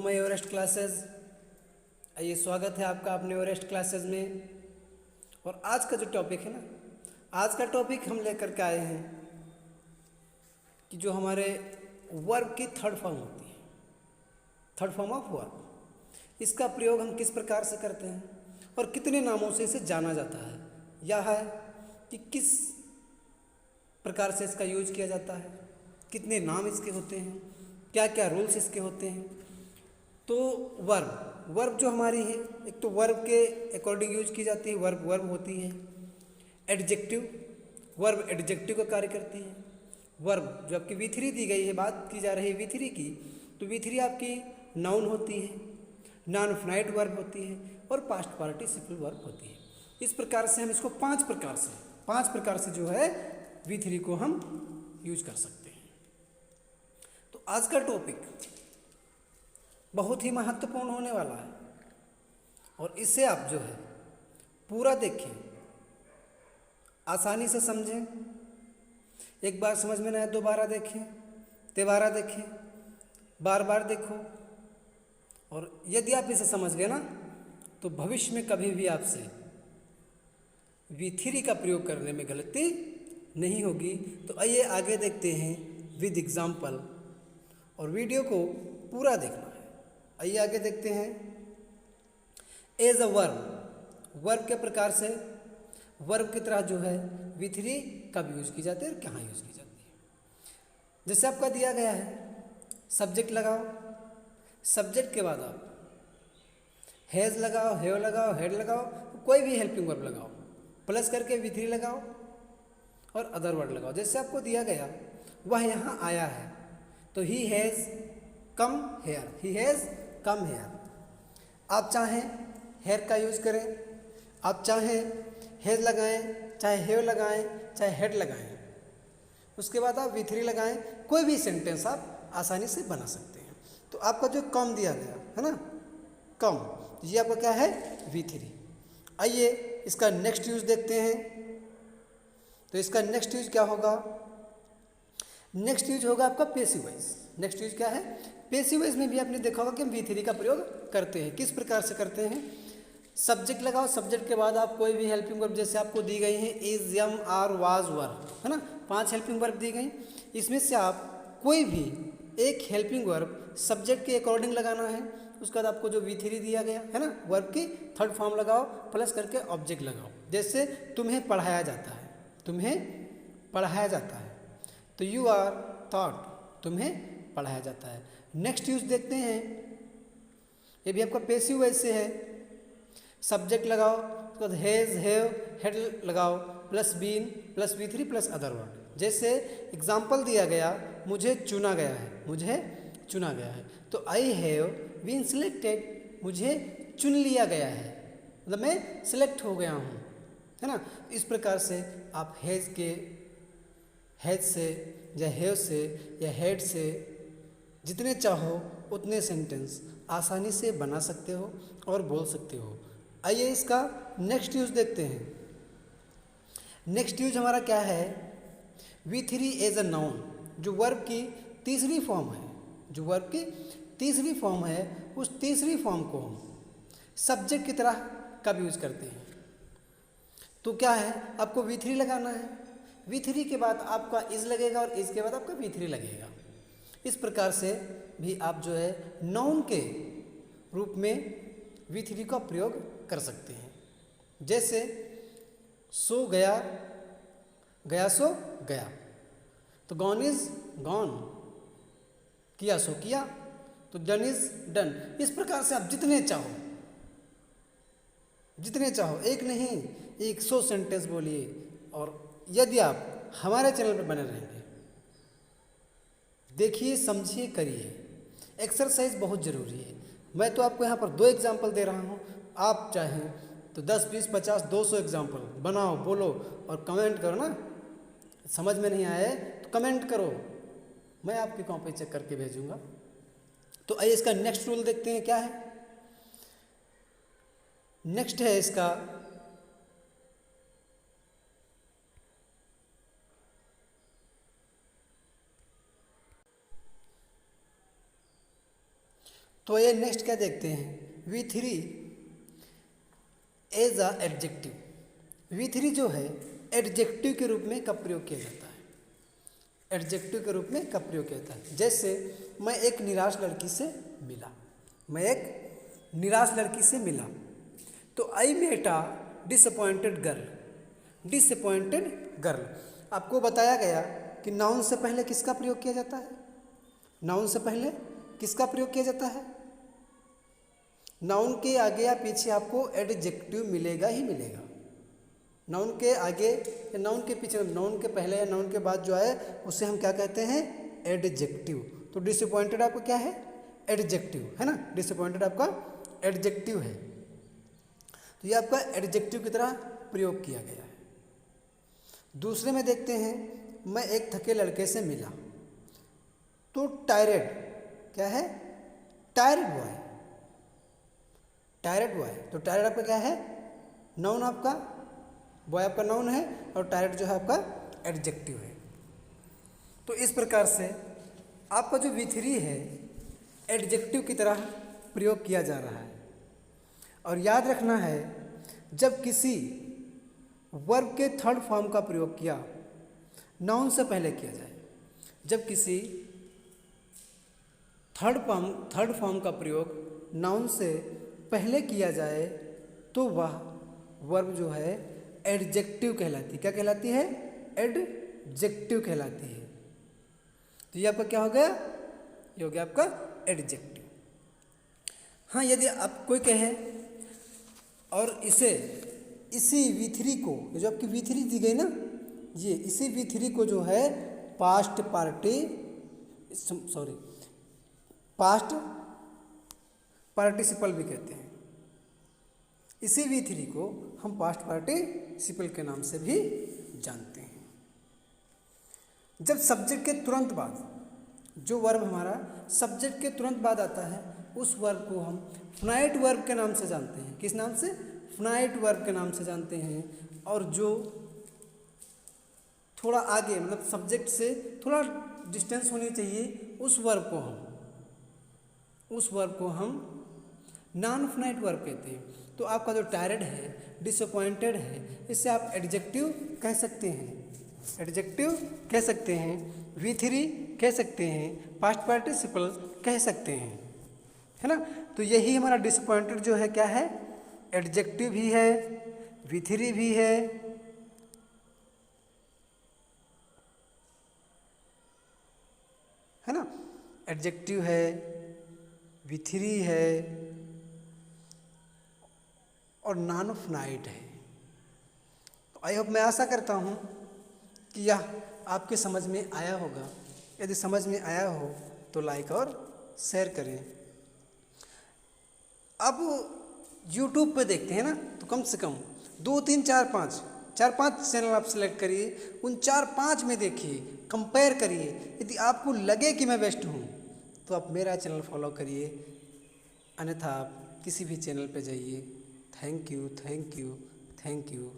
My Everest classes. आइए, स्वागत है आपका अपने एवरेस्ट क्लासेस में। और आज का जो टॉपिक है ना, आज का टॉपिक हम लेकर के आए हैं कि जो हमारे वर्ब की थर्ड फॉर्म होती है, थर्ड फॉर्म ऑफ वर्ब, इसका प्रयोग हम किस प्रकार से करते हैं और कितने नामों से इसे जाना जाता है, यह है कि किस प्रकार से इसका यूज किया जाता है, कितने नाम इसके होते हैं, क्या क्या रूल्स इसके होते हैं। तो वर्ब जो हमारी है, एक तो वर्ब के अकॉर्डिंग यूज की जाती है, वर्ब होती है। एडजेक्टिव, वर्ब एडजेक्टिव का कार्य करती है। वर्ब जो आपकी V3 दी गई है, बात की जा रही है V3 की, तो V3 आपकी नाउन होती है, नॉन फाइनाइट वर्ब होती है और पास्ट पार्टिसिपल वर्ब होती है। इस प्रकार से हम इसको पांच प्रकार से जो है V3 को हम यूज कर सकते हैं। तो आज का टॉपिक बहुत ही महत्वपूर्ण होने वाला है और इसे आप जो है पूरा देखें, आसानी से समझें। एक बार समझ में ना आए दोबारा देखें, तिबारा देखें, बार बार देखो। और यदि आप इसे समझ गए ना, तो भविष्य में कभी भी आपसे V3 का प्रयोग करने में गलती नहीं होगी। तो आइए आगे देखते हैं विद एग्जाम्पल, और वीडियो को पूरा देखना है। आइए आगे देखते हैं। एज अ वर्ब के प्रकार से वर्ब की तरह जो है V3 कब यूज की जाती है और कहाँ यूज की जाती है। जैसे आपका दिया गया है, सब्जेक्ट लगाओ, सब्जेक्ट के बाद आप हैज लगाओ, हैव लगाओ, हेड लगाओ, कोई भी हेल्पिंग वर्ब लगाओ, प्लस करके V3 लगाओ और अदर वर्ड लगाओ। जैसे आपको दिया गया वह यहाँ आया है, तो he has come here, he has come here. आप चाहें हेयर का यूज़ करें, आप चाहें हैज़ लगाएं, चाहे हैव लगाएं, चाहे हेड लगाएं, उसके बाद आप V3 लगाएं, कोई भी सेंटेंस आप आसानी से बना सकते हैं। तो आपका जो कम दिया गया है ना, कम, ये आपका क्या है V3। आइए इसका नेक्स्ट यूज देखते हैं। तो इसका नेक्स्ट यूज क्या होगा? नेक्स्ट यूज होगा आपका पेसिव वॉइस। नेक्स्ट यूज क्या है? पेसिव वॉइस में भी आपने देखा होगा कि हम V3 का प्रयोग करते हैं। किस प्रकार से करते हैं? सब्जेक्ट लगाओ, सब्जेक्ट के बाद आप कोई भी हेल्पिंग वर्ब, जैसे आपको दी गई है इज, यम, आर, वाज, वर, है ना, 5 हेल्पिंग वर्ब दी गई। इसमें से आप कोई भी एक हेल्पिंग वर्ब सब्जेक्ट के अकॉर्डिंग लगाना है। उसके बाद आपको जो V3 दिया गया है ना, वर्ब की थर्ड फॉर्म लगाओ, प्लस करके ऑब्जेक्ट लगाओ। जैसे तुम्हें पढ़ाया जाता है, तुम्हें पढ़ाया जाता है, तो यू आर थॉट, तुम्हें पढ़ाया जाता है। नेक्स्ट यूज देखते हैं, ये भी आपका पेसिव वॉइस से है। सब्जेक्ट लगाओ, उसके बाद हैज, हैव, हेड लगाओ, plus been, plus V3, plus other word. जैसे एग्जाम्पल दिया गया, मुझे चुना गया है, मुझे चुना गया है, तो आई हैव बीन सिलेक्टेड, मुझे चुन लिया गया है, मतलब मैं सिलेक्ट हो गया हूँ, है ना। इस प्रकार से आप हैज से या हैव से या हेड से जितने चाहो उतने सेंटेंस आसानी से बना सकते हो और बोल सकते हो। आइए इसका नेक्स्ट यूज देखते हैं। नेक्स्ट यूज हमारा क्या है? V3 एज अ नाउन, जो वर्ब की तीसरी फॉर्म है, जो वर्ब की तीसरी फॉर्म है, उस तीसरी फॉर्म को हम सब्जेक्ट की तरह कब यूज करते हैं? तो क्या है, आपको V3 लगाना है, V3 के बाद आपका इज लगेगा और इज के बाद आपका V3 लगेगा। इस प्रकार से भी आप जो है नाउन के रूप में V3 का प्रयोग कर सकते हैं। जैसे सो गया, गया सो गया, तो गॉन इज गॉन, किया सो किया, तो डन इज डन। इस प्रकार से आप जितने चाहो, एक नहीं 100 सेंटेंस बोलिए। और यदि आप हमारे चैनल पर बने रहेंगे, देखिए, समझिए, करिए, एक्सरसाइज बहुत ज़रूरी है। मैं तो आपको यहाँ पर 2 एग्जाम्पल दे रहा हूँ, आप चाहें तो 10, 20, 50, 200 एग्जाम्पल बनाओ, बोलो और कमेंट करो ना। समझ में नहीं आए तो कमेंट करो, मैं आपकी कॉपी चेक करके भेजूंगा। तो आइए इसका नेक्स्ट रूल देखते हैं क्या है। नेक्स्ट है इसका तो ये नेक्स्ट क्या देखते हैं, V3 as a adjective. V3 जो है एडजेक्टिव के रूप में कब प्रयोग किया जाता है, एडजेक्टिव के रूप में कब प्रयोग किया जाता है। जैसे मैं एक निराश लड़की से मिला, मैं एक निराश लड़की से मिला, तो I met a disappointed girl, disappointed girl. आपको बताया गया कि नाउन से पहले किसका प्रयोग किया जाता है, नाउन से पहले किसका प्रयोग किया जाता है, नाउन के आगे या पीछे आपको एडजेक्टिव मिलेगा ही मिलेगा। नाउन के आगे या नाउन के पीछे, नाउन के पहले या नाउन के बाद जो आए उसे हम क्या कहते हैं, एडजेक्टिव। तो डिसअपॉइंटेड आपका क्या है, एडजेक्टिव है ना, डिसअपॉइंटेड आपका एडजेक्टिव है। तो ये आपका एडजेक्टिव की तरह प्रयोग किया गया है। दूसरे में देखते हैं, मैं एक थके लड़के से मिला, तो टायर्ड क्या है, टायर्ड बॉय, टायर्ड बॉय। तो टायर्ड आपका क्या है, नाउन आपका, बॉय आपका नाउन है और टायर्ड जो है आपका एडजेक्टिव है। तो इस प्रकार से आपका जो V3 है एडजेक्टिव की तरह प्रयोग किया जा रहा है। और याद रखना है, जब किसी वर्ब के थर्ड फॉर्म का प्रयोग किया, नाउन से पहले किया जाए। जब किसी थर्ड फॉर्म का प्रयोग नाउन से पहले किया जाए तो वह वर्ब जो है एडजेक्टिव कहलाती है। क्या कहलाती है, एडजेक्टिव कहलाती है। तो ये आपका क्या हो गया, ये हो गया आपका एडजेक्टिव। हाँ, यदि आप कोई कहे और इसी V3 को, ये जो आपकी V3 दी गई ना, ये इसी V3 को जो है पास्ट पार्टिसिपल भी कहते हैं। इसी V3 को हम पास्ट पार्टिसिपल के नाम से भी जानते हैं। जब सब्जेक्ट के तुरंत बाद, जो वर्ब हमारा सब्जेक्ट के तुरंत बाद आता है, उस वर्ब को हम फिनाइट वर्ब के नाम से जानते हैं। किस नाम से, फिनाइट वर्ब के नाम से जानते हैं। और जो थोड़ा आगे, मतलब सब्जेक्ट से थोड़ा डिस्टेंस होनी चाहिए, उस वर्ब को हम नॉन फिनाइट वर्ब कहते हैं। तो आपका जो टायर्ड है, डिसअपॉइंटेड है, इससे आप एडजेक्टिव कह सकते हैं, एडजेक्टिव कह सकते हैं, V3 कह सकते हैं, पास्ट पार्टिसिपल कह सकते हैं, है ना। तो यही हमारा डिसअपॉइंटेड जो है क्या है, एडजेक्टिव भी है, V3 भी है ना, एडजेक्टिव है, V3 है और नॉन फिनाइट है। तो आई होप, मैं आशा करता हूँ कि यह आपके समझ में आया होगा। यदि समझ में आया हो तो लाइक और शेयर करें। अब YouTube पे देखते हैं ना, तो कम से कम 2, 3, 4, 5 चैनल आप सेलेक्ट करिए, उन 4-5 में देखिए, कंपेयर करिए। यदि आपको लगे कि मैं बेस्ट हूँ तो आप मेरा चैनल फॉलो करिए, अन्यथा आप किसी भी चैनल पे जाइए। Thank you, thank you, thank you.